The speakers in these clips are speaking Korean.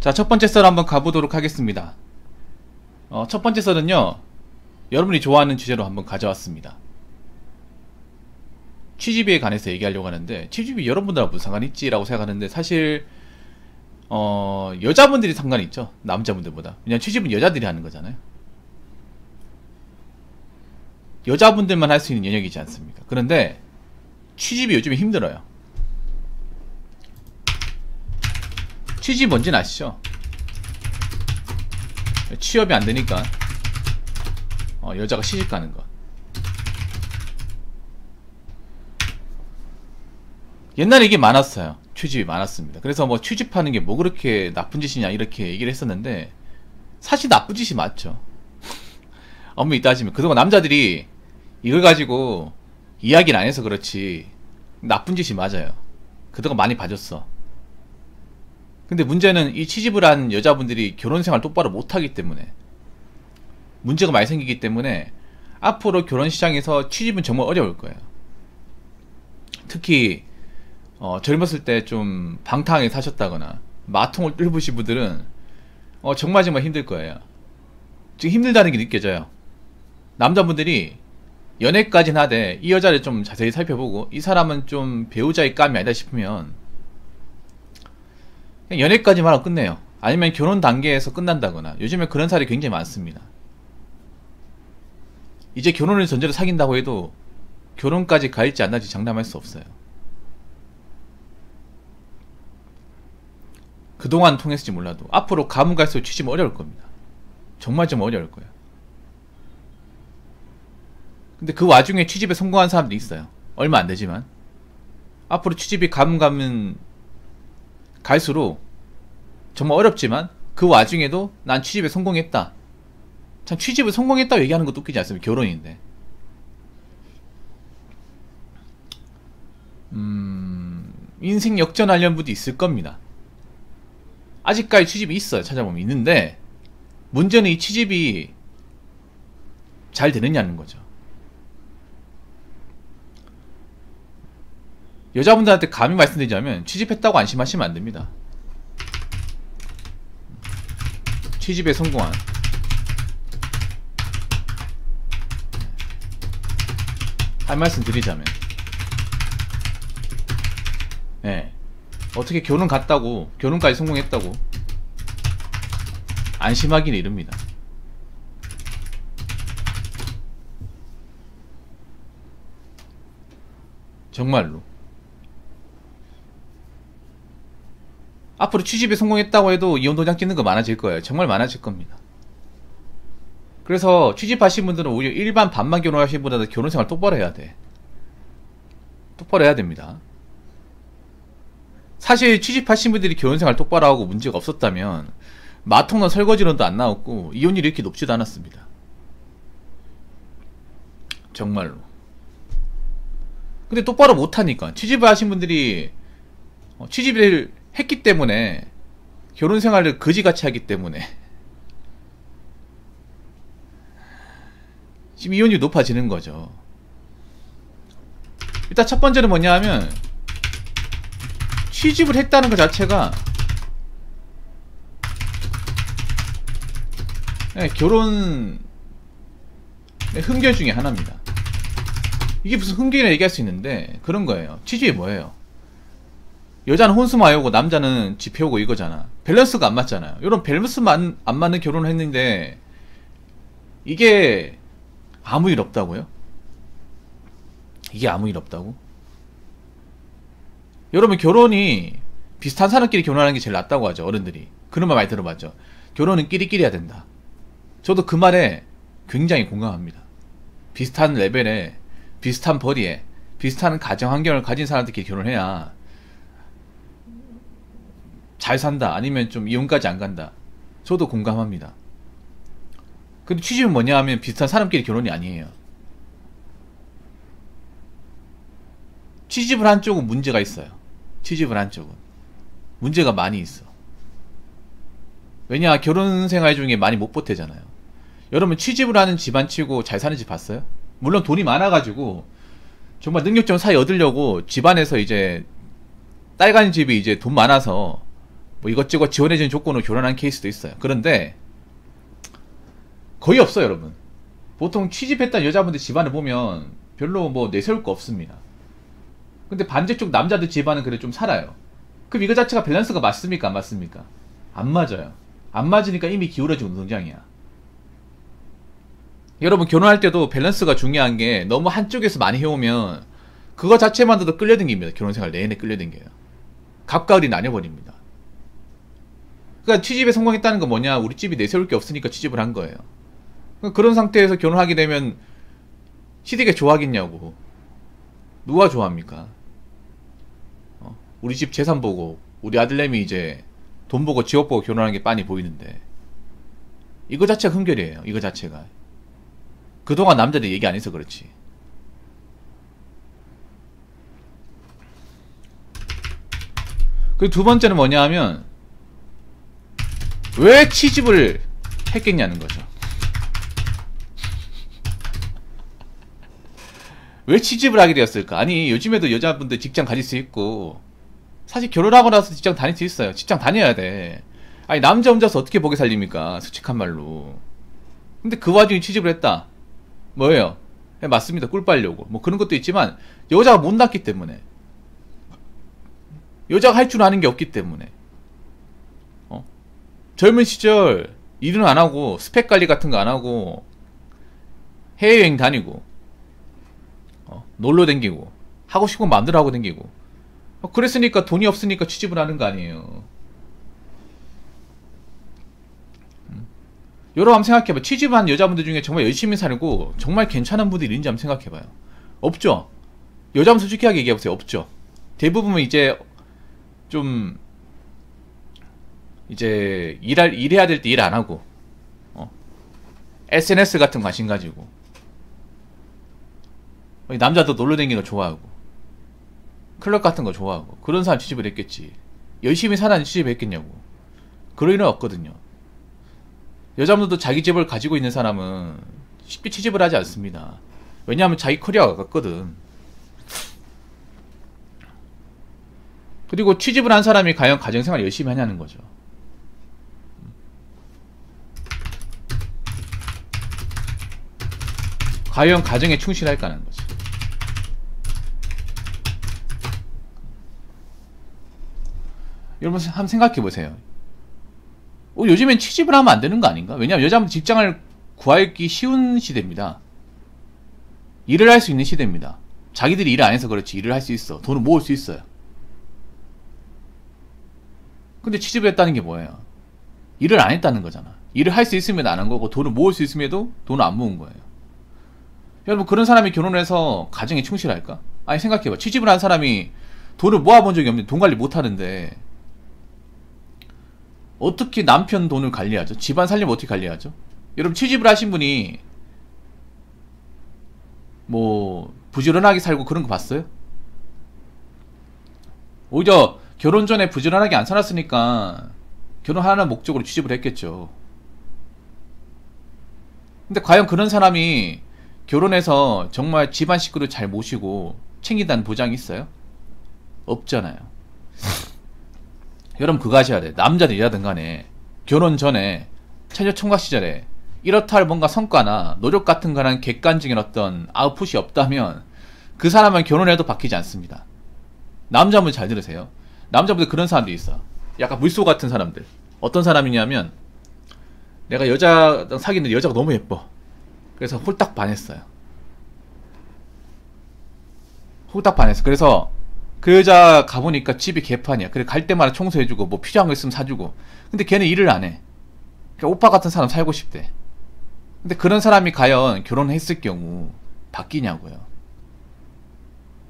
자, 첫 번째 썰 한번 가보도록 하겠습니다. 첫 번째 썰은요, 여러분이 좋아하는 주제로 한번 가져왔습니다. 취집에 관해서 얘기하려고 하는데, 취집이 여러분들하고 무슨 상관이 있지? 라고 생각하는데, 사실 여자분들이 상관이 있죠, 남자분들보다. 왜냐면 취집은 여자들이 하는 거잖아요. 여자분들만 할 수 있는 영역이지 않습니까? 그런데 취집이 요즘에 힘들어요. 취집 뭔지는 아시죠? 취업이 안 되니까 여자가 시집 가는 거. 옛날에 이게 많았어요. 취집이 많았습니다. 그래서 뭐 취집하는 게 뭐 그렇게 나쁜 짓이냐 이렇게 얘기를 했었는데, 사실 나쁜 짓이 맞죠. 엄밀히 따지면 그동안 남자들이 이걸 가지고 이야기를 안 해서 그렇지 나쁜 짓이 맞아요. 그동안 많이 봐줬어. 근데 문제는 이 취집을 한 여자분들이 결혼생활 똑바로 못하기 때문에, 문제가 많이 생기기 때문에 앞으로 결혼시장에서 취집은 정말 어려울 거예요. 특히 젊었을 때 좀 방탕하게 사셨다거나 마통을 뚫으신 분들은 정말 힘들 거예요. 지금 힘들다는 게 느껴져요. 남자분들이 연애까지는 하되 이 여자를 좀 자세히 살펴보고 이 사람은 좀 배우자의 감이 아니다 싶으면 그냥 연애까지만 하고 끝내요. 아니면 결혼 단계에서 끝난다거나. 요즘에 그런 사례 굉장히 많습니다. 이제 결혼을 전제로 사귄다고 해도 결혼까지 갈지 안 갈지 장담할 수 없어요. 그동안 통했을지 몰라도 앞으로 가면 갈수록 취집은 어려울 겁니다. 정말 좀 어려울 거예요. 근데 그 와중에 취집에 성공한 사람들이 있어요. 얼마 안 되지만. 앞으로 취집이 가면 갈수록 정말 어렵지만 그 와중에도 난 취집에 성공했다. 참, 취집을 성공했다고 얘기하는 것도 웃기지 않습니까? 결혼인데. 인생 역전하려는 분도 있을 겁니다. 아직까지 취집이 있어요. 찾아보면 있는데, 문제는 이 취집이 잘 되느냐는 거죠. 여자분들한테 감히 말씀드리자면 취집했다고 안심하시면 안 됩니다. 취집에 성공한 한 말씀 드리자면, 어떻게 결혼 갔다고, 결혼까지 성공했다고 안심하기는 이릅니다. 정말로. 앞으로 취집에 성공했다고 해도 이혼 도장 찍는 거 많아질 거예요. 정말 많아질 겁니다. 그래서 취집하신 분들은 오히려 일반 반만 결혼하신 분보다 결혼생활 똑바로 해야 돼. 똑바로 해야 됩니다. 사실 취집하신 분들이 결혼생활 똑바로 하고 문제가 없었다면 마통난 설거지론도 안 나왔고 이혼율이 이렇게 높지도 않았습니다. 정말로. 근데 똑바로 못하니까, 취집을 하신 분들이 취집을 했기 때문에, 결혼생활을 거지같이 하기 때문에 지금 이혼율이 높아지는 거죠. 일단 첫 번째는 뭐냐 하면, 취집을 했다는 것 자체가 결혼 흠결 중에 하나입니다. 이게 무슨 흠결이라 얘기할 수 있는데 그런 거예요. 취집이 뭐예요? 여자는 혼수만 해오고 남자는 집 해오고 이거잖아. 밸런스가 안 맞잖아요. 이런 밸런스만 안 맞는 결혼을 했는데 이게 아무 일 없다고요? 이게 아무 일 없다고? 여러분, 결혼이 비슷한 사람끼리 결혼하는 게 제일 낫다고 하죠, 어른들이. 그런 말 많이 들어봤죠. 결혼은 끼리끼리 해야 된다. 저도 그 말에 굉장히 공감합니다. 비슷한 레벨에, 비슷한 벌이에, 비슷한 가정 환경을 가진 사람들끼리 결혼해야 잘 산다, 아니면 좀 이혼까지 안 간다. 저도 공감합니다. 근데 취집은 뭐냐 하면 비슷한 사람끼리 결혼이 아니에요. 취집을 한 쪽은 문제가 있어요. 취집을 한 쪽은 문제가 많이 있어. 왜냐, 결혼생활 중에 많이 못 보태잖아요. 여러분, 취집을 하는 집안 치고 잘 사는 집 봤어요? 물론 돈이 많아가지고 정말 능력적 사이 얻으려고 집안에서 이제 딸 가는 집이 이제 돈 많아서 뭐 이것저것 지원해주는 조건으로 결혼한 케이스도 있어요. 그런데 거의 없어요, 여러분. 보통 취집했던 여자분들 집안을 보면 별로 뭐 내세울 거 없습니다. 근데 반대쪽 남자들 집안은 그래 좀 살아요. 그럼 이거 자체가 밸런스가 맞습니까? 안 맞습니까? 안 맞아요. 안 맞으니까 이미 기울어진 운동장이야. 여러분 결혼할 때도 밸런스가 중요한 게 너무 한쪽에서 많이 해오면 그거 자체만으로도 끌려댕깁니다. 결혼생활 내내 끌려댕겨요. 갑과을이 나뉘어버립니다. 그러니까 취집에 성공했다는 건 뭐냐? 우리 집이 내세울 게 없으니까 취집을 한 거예요. 그런 상태에서 결혼하게 되면 시댁이 좋아하겠냐고. 누가 좋아합니까? 우리 집 재산 보고 우리 아들내미 이제 돈 보고 지옥 보고 결혼하는 게 빤히 보이는데 이거 자체가 흠결이에요. 이거 자체가. 그동안 남자들이 얘기 안 해서 그렇지. 그리고 두 번째는 뭐냐 하면 왜 취집을 했겠냐는 거죠. 왜 취집을 하게 되었을까? 아니 요즘에도 여자분들 직장 가질 수 있고 사실 결혼하고 나서 직장 다닐 수 있어요. 직장 다녀야 돼. 아니 남자 혼자서 어떻게 보게 살립니까? 솔직한 말로. 근데 그 와중에 취집을 했다. 뭐예요? 네, 맞습니다. 꿀 빨려고. 뭐 그런 것도 있지만 여자가 못 낳기 때문에. 여자가 할 줄 아는 게 없기 때문에. 젊은 시절 일은 안 하고 스펙 관리 같은 거 안 하고 해외여행 다니고 놀러 댕기고 하고 싶은 거 마음대로 하고 댕기고 그랬으니까 돈이 없으니까 취집을 하는 거 아니에요. 여러분 한번 생각해봐. 취집한 여자분들 중에 정말 열심히 살고 정말 괜찮은 분들이 있는지 한번 생각해봐요. 없죠? 여자분 솔직하게 얘기해보세요. 없죠? 대부분은 이제 좀 이제 일해야 될 때 일 안 하고 SNS 같은 거 관심 가지고 남자도 놀러 다니는 거 좋아하고 클럽 같은 거 좋아하고 그런 사람 취집을 했겠지. 열심히 사는 취집을 했겠냐고. 그럴 일은 없거든요. 여자분들도 자기 집을 가지고 있는 사람은 쉽게 취집을 하지 않습니다. 왜냐하면 자기 커리어가 가깝거든. 그리고 취집을 한 사람이 과연 가정생활 열심히 하냐는 거죠. 과연 가정에 충실할까는 거죠. 여러분 한번 생각해보세요. 요즘엔 취집을 하면 안 되는 거 아닌가? 왜냐하면 여자분 직장을 구하기 쉬운 시대입니다. 일을 할 수 있는 시대입니다. 자기들이 일을 안 해서 그렇지 일을 할 수 있어. 돈을 모을 수 있어요. 근데 취집을 했다는 게 뭐예요? 일을 안 했다는 거잖아. 일을 할 수 있음에도 안 한 거고 돈을 모을 수 있음에도 돈을 안 모은 거예요. 여러분 그런 사람이 결혼해서 가정에 충실할까? 아니 생각해봐. 취집을 한 사람이 돈을 모아본 적이 없는데 돈 관리 못 하는데 어떻게 남편 돈을 관리하죠? 집안 살림 어떻게 관리하죠? 여러분 취집을 하신 분이 뭐 부지런하게 살고 그런 거 봤어요? 오히려 결혼 전에 부지런하게 안 살았으니까 결혼하는 목적으로 취집을 했겠죠. 근데 과연 그런 사람이 결혼해서 정말 집안 식구를 잘 모시고 챙긴다는 보장이 있어요? 없잖아요. 여러분 그거 하셔야 돼. 남자든 여자든 간에 결혼 전에 처녀 총각 시절에 이렇다 할 뭔가 성과나 노력 같은 거는 객관적인 어떤 아웃풋이 없다면 그 사람은 결혼해도 바뀌지 않습니다. 남자분 잘 들으세요. 남자분들 그런 사람들이 있어. 약간 물소 같은 사람들. 어떤 사람이냐면 내가 여자 사귀는데 여자가 너무 예뻐. 그래서 홀딱 반했어요. 홀딱 반했어. 그래서 그 여자 가보니까 집이 개판이야. 그래 갈 때마다 청소해주고 뭐 필요한 거 있으면 사주고. 근데 걔는 일을 안 해. 그러니까 오빠 같은 사람 살고 싶대. 근데 그런 사람이 과연 결혼했을 경우 바뀌냐고요.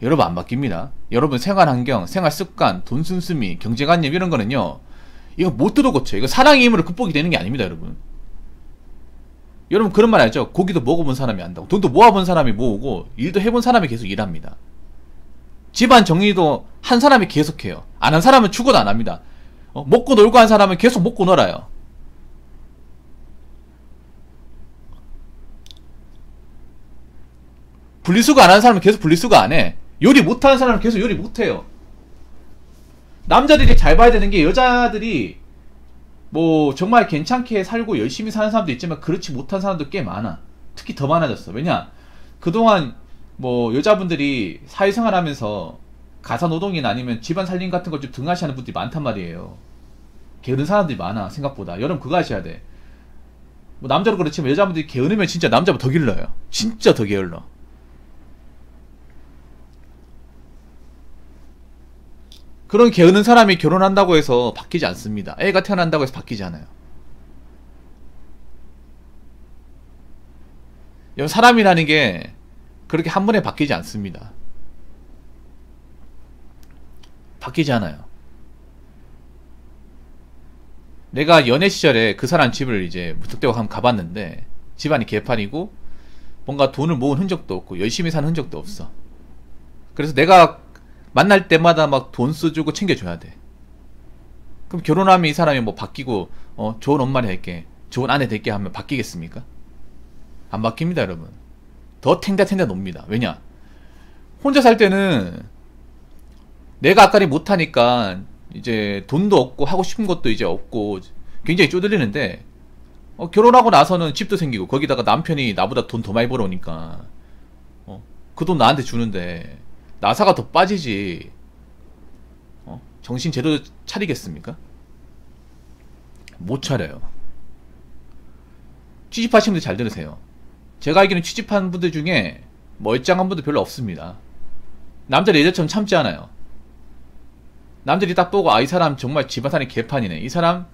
여러분 안 바뀝니다. 여러분 생활 환경, 생활 습관, 돈 씀씀이, 경제관념 이런 거는요. 이거 못 들어 고쳐요. 이거 사랑의 힘으로 극복이 되는 게 아닙니다, 여러분. 여러분 그런 말 알죠? 고기도 먹어본 사람이 안다고. 돈도 모아본 사람이 모으고 일도 해본 사람이 계속 일합니다. 집안 정리도 한 사람이 계속해요. 안 한 사람은 죽어도 안 합니다. 먹고 놀고 한 사람은 계속 먹고 놀아요. 분리수거 안 하는 사람은 계속 분리수거 안 해. 요리 못하는 사람은 계속 요리 못해요. 남자들이 잘 봐야 되는 게 여자들이 뭐 정말 괜찮게 살고 열심히 사는 사람도 있지만 그렇지 못한 사람도 꽤 많아. 특히 더 많아졌어. 왜냐? 그동안 뭐 여자분들이 사회생활 하면서 가사노동이나 아니면 집안 살림 같은 걸 좀 등하시하는 분들이 많단 말이에요. 게으른 사람들이 많아 생각보다. 여러분 그거 하셔야 돼. 뭐 남자도 그렇지만 여자분들이 게으르면 진짜 남자보다 더 길러요. 진짜 더 게을러. 그런 게으른 사람이 결혼한다고 해서 바뀌지 않습니다. 애가 태어난다고 해서 바뀌지 않아요. 사람이라는 게 그렇게 한 번에 바뀌지 않습니다. 바뀌지 않아요. 내가 연애 시절에 그 사람 집을 이제 무턱대고 한번 가봤는데 집안이 개판이고 뭔가 돈을 모은 흔적도 없고 열심히 사는 흔적도 없어. 그래서 내가 만날 때마다 막 돈 써주고 챙겨줘야 돼. 그럼 결혼하면 이 사람이 뭐 바뀌고 좋은 엄마를 할게, 좋은 아내 될게 하면 바뀌겠습니까? 안 바뀝니다, 여러분. 더 탱자탱자 놉니다. 왜냐? 혼자 살 때는 내가 아까리 못하니까 이제 돈도 없고 하고 싶은 것도 이제 없고 굉장히 쪼들리는데 결혼하고 나서는 집도 생기고 거기다가 남편이 나보다 돈 더 많이 벌어오니까 그 돈 나한테 주는데 나사가 더 빠지지. 정신 제대로 차리겠습니까? 못 차려요. 취직하신 분들 잘 들으세요. 제가 알기로는 취직한 분들 중에 멀쩡한 분들 별로 없습니다. 남자들 예전처럼 참지 않아요. 남들이 딱 보고 이 사람 정말 집안살이 개판이네, 이 사람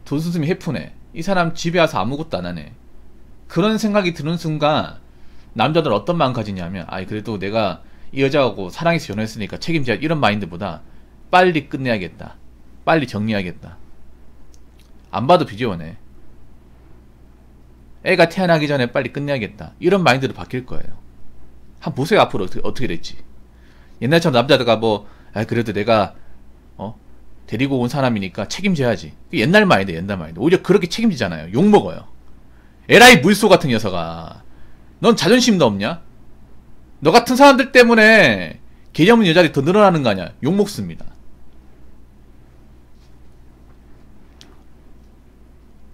돈 수습이 해프네, 이 사람 집에 와서 아무것도 안 하네, 그런 생각이 드는 순간 남자들은 어떤 마음 가지냐면 그래도 내가 이 여자하고 사랑해서 결혼했으니까 책임져야, 이런 마인드보다 빨리 끝내야겠다, 빨리 정리하겠다. 안 봐도 비디오네. 애가 태어나기 전에 빨리 끝내야겠다, 이런 마인드로 바뀔 거예요. 한번 보세요 앞으로 어떻게 될지. 옛날처럼 남자들가 그래도 내가 데리고 온 사람이니까 책임져야지, 옛날 마인드. 오히려 그렇게 책임지잖아요. 욕먹어요. 에라이 물소 같은 녀석아, 넌 자존심도 없냐? 너 같은 사람들 때문에 개념 없는 여자들이 더 늘어나는 거 아니야? 욕먹습니다.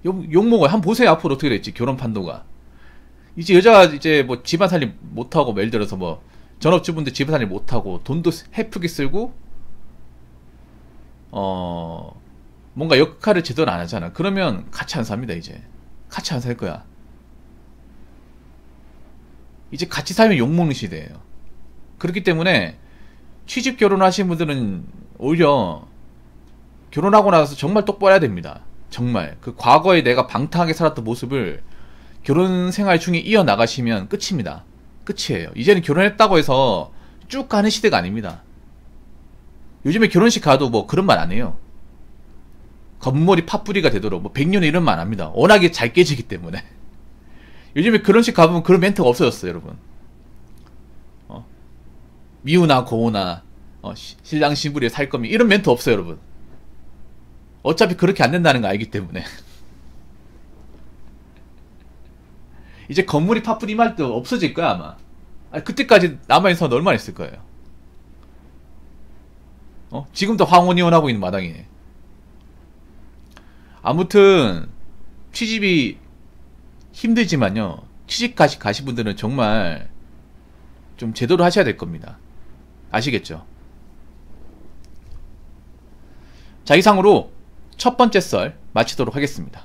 욕먹어요. 한번 보세요 앞으로 어떻게 될지. 결혼 판도가 이제 여자가 이제 뭐 집안 살림 못하고, 예를 들어서 뭐 전업주부인데 집안 살림 못하고 돈도 헤프게 쓸고 뭔가 역할을 제대로 안 하잖아. 그러면 같이 안 삽니다. 이제 같이 안 살 거야. 이제 같이 살면 욕먹는 시대예요. 그렇기 때문에 취직 결혼하신 분들은 오히려 결혼하고 나서 정말 똑바로 해야 됩니다. 정말 그 과거에 내가 방탕하게 살았던 모습을 결혼 생활 중에 이어나가시면 끝입니다. 끝이에요. 이제는 결혼했다고 해서 쭉 가는 시대가 아닙니다. 요즘에 결혼식 가도 뭐 그런 말 안 해요. 건머리 팥뿌리가 되도록 뭐 100년에 이런 말 안 합니다. 워낙에 잘 깨지기 때문에. 요즘에 결혼식 가보면 그런 멘트가 없어졌어요, 여러분. 미우나 고우나 신랑 신부리 살 거면 이런 멘트 없어요, 여러분. 어차피 그렇게 안 된다는 거 알기 때문에. 이제 건물이 팥뿌리 말도 없어질 거야 아마. 그때까지 남아있는 사람 얼마나 있을 거예요. 지금도 황혼이혼하고 있는 마당이네. 아무튼 취직이 힘들지만요, 취직까지 가신 분들은 정말 좀 제대로 하셔야 될 겁니다. 아시겠죠? 자, 이상으로 첫 번째 썰 마치도록 하겠습니다.